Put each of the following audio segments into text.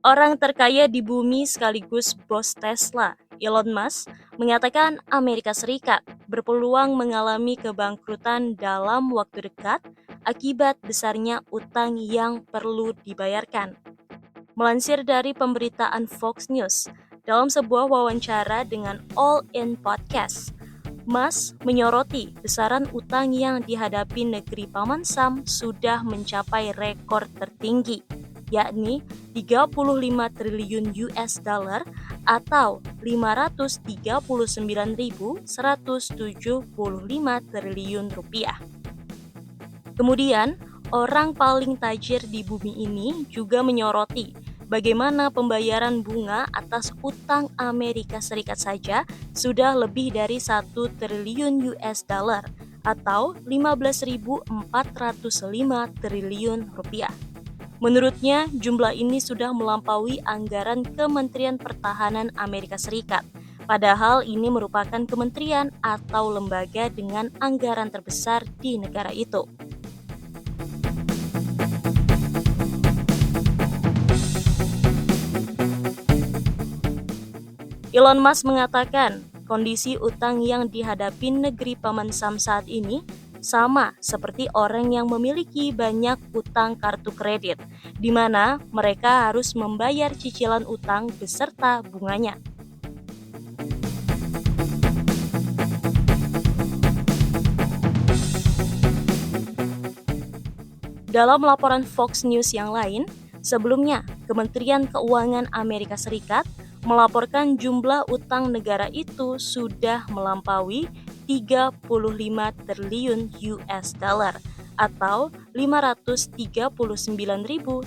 Orang terkaya di bumi sekaligus bos Tesla, Elon Musk, mengatakan Amerika Serikat berpeluang mengalami kebangkrutan dalam waktu dekat akibat besarnya utang yang perlu dibayarkan. Melansir dari pemberitaan Fox News, dalam sebuah wawancara dengan All In Podcast, Musk menyoroti besaran utang yang dihadapi negeri Paman Sam sudah mencapai rekor tertinggi, yakni 35 triliun US dollar atau 539.175 triliun rupiah. Kemudian, orang paling tajir di bumi ini juga menyoroti bagaimana pembayaran bunga atas utang Amerika Serikat saja sudah lebih dari 1 triliun US dollar atau 15.405 triliun rupiah. Menurutnya, jumlah ini sudah melampaui anggaran Kementerian Pertahanan Amerika Serikat. Padahal ini merupakan kementerian atau lembaga dengan anggaran terbesar di negara itu. Elon Musk mengatakan kondisi utang yang dihadapi negeri Paman Sam saat ini sama seperti orang yang memiliki banyak utang kartu kredit, di mana mereka harus membayar cicilan utang beserta bunganya. Dalam laporan Fox News yang lain, sebelumnya Kementerian Keuangan Amerika Serikat melaporkan jumlah utang negara itu sudah melampaui 35 triliun US dollar atau 539.175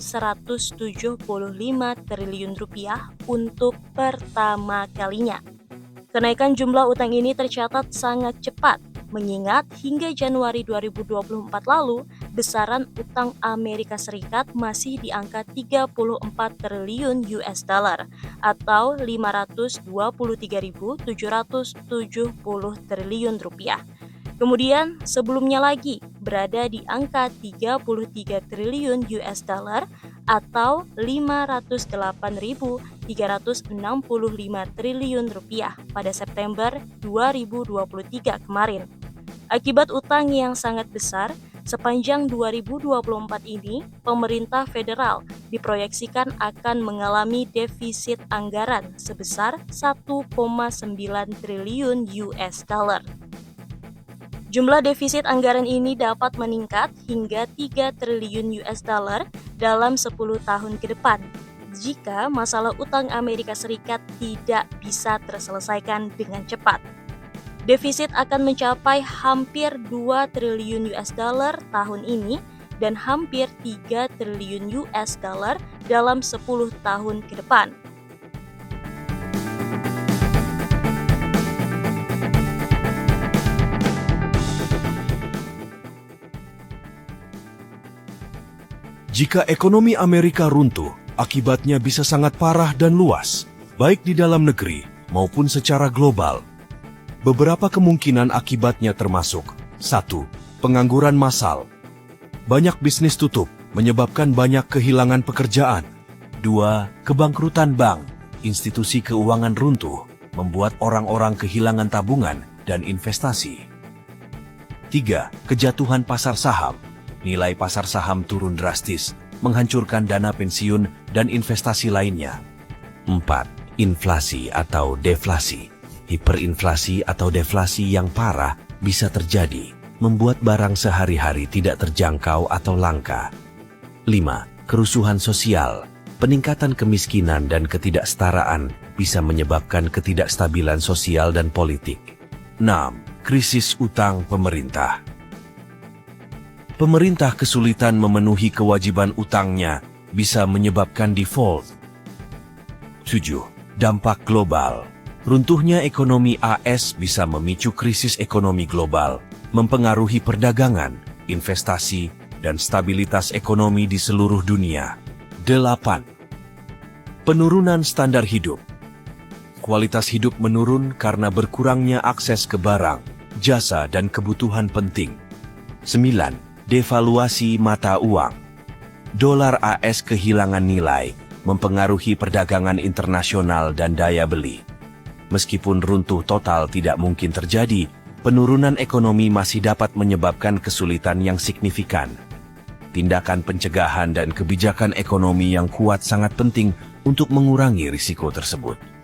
triliun rupiah untuk pertama kalinya. Kenaikan jumlah utang ini tercatat sangat cepat, mengingat hingga Januari 2024 lalu, besaran utang Amerika Serikat masih di angka 34 triliun US dollar atau 523.770 triliun rupiah. Kemudian sebelumnya lagi berada di angka 33 triliun US dollar atau 508.365 triliun rupiah pada September 2023 kemarin. Akibat utang yang sangat besar, sepanjang 2024 ini, pemerintah federal diproyeksikan akan mengalami defisit anggaran sebesar 1,9 triliun US dollar. Jumlah defisit anggaran ini dapat meningkat hingga 3 triliun US dollar dalam 10 tahun ke depan jika masalah utang Amerika Serikat tidak bisa terselesaikan dengan cepat. Defisit akan mencapai hampir 2 triliun US dollar tahun ini dan hampir 3 triliun US dollar dalam 10 tahun ke depan. Jika ekonomi Amerika runtuh, akibatnya bisa sangat parah dan luas, baik di dalam negeri maupun secara global. Beberapa kemungkinan akibatnya termasuk 1. Pengangguran massal. Banyak bisnis tutup, menyebabkan banyak kehilangan pekerjaan. 2. Kebangkrutan bank. Institusi keuangan runtuh, membuat orang-orang kehilangan tabungan dan investasi. 3. Kejatuhan pasar saham. Nilai pasar saham turun drastis, menghancurkan dana pensiun dan investasi lainnya. 4. Inflasi atau deflasi. Hiperinflasi atau deflasi yang parah bisa terjadi, membuat barang sehari-hari tidak terjangkau atau langka. 5. Kerusuhan sosial. Peningkatan kemiskinan dan ketidaksetaraan bisa menyebabkan ketidakstabilan sosial dan politik. 6. Krisis utang pemerintah. Pemerintah kesulitan memenuhi kewajiban utangnya bisa menyebabkan default. 7. Dampak global. Runtuhnya ekonomi AS bisa memicu krisis ekonomi global, mempengaruhi perdagangan, investasi, dan stabilitas ekonomi di seluruh dunia. 8. Penurunan standar hidup. Kualitas hidup menurun karena berkurangnya akses ke barang, jasa, dan kebutuhan penting. 9. Devaluasi mata uang. Dolar AS kehilangan nilai, mempengaruhi perdagangan internasional dan daya beli. Meskipun runtuh total tidak mungkin terjadi, penurunan ekonomi masih dapat menyebabkan kesulitan yang signifikan. Tindakan pencegahan dan kebijakan ekonomi yang kuat sangat penting untuk mengurangi risiko tersebut.